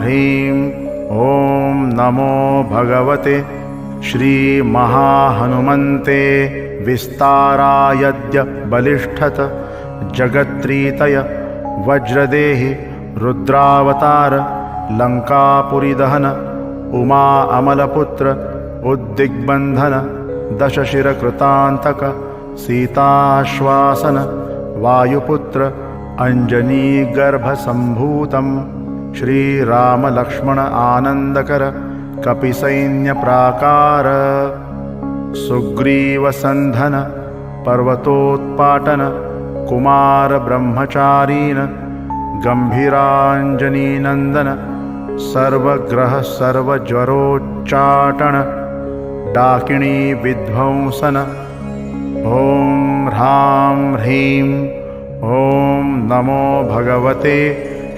ह्रीं ॐ नमो भगवते श्रीमहाहनुमन्ते विस्तारायद्य बलिष्ठत जगत्रीतय वज्रदेहि रुद्रावतार लङ्कापुरीदहन उमा अमलपुत्र उद्दिग्बन्धन दशशिरकृतान्तक सीताश्वासन वायुपुत्र अञ्जनीगर्भसम्भूतं श्रीरामलक्ष्मण आनन्दकर कपिसैन्यप्राकार सुग्रीवसन्धन पर्वतोत्पाटन कुमार ब्रह्मचारीन गम्भीराञ्जनीनन्दन सर्वग्रह सर्वज्वरोच्चाटन डाकिणी विध्वंसन ॐ ह्रां ह्रीं ॐ नमो भगवते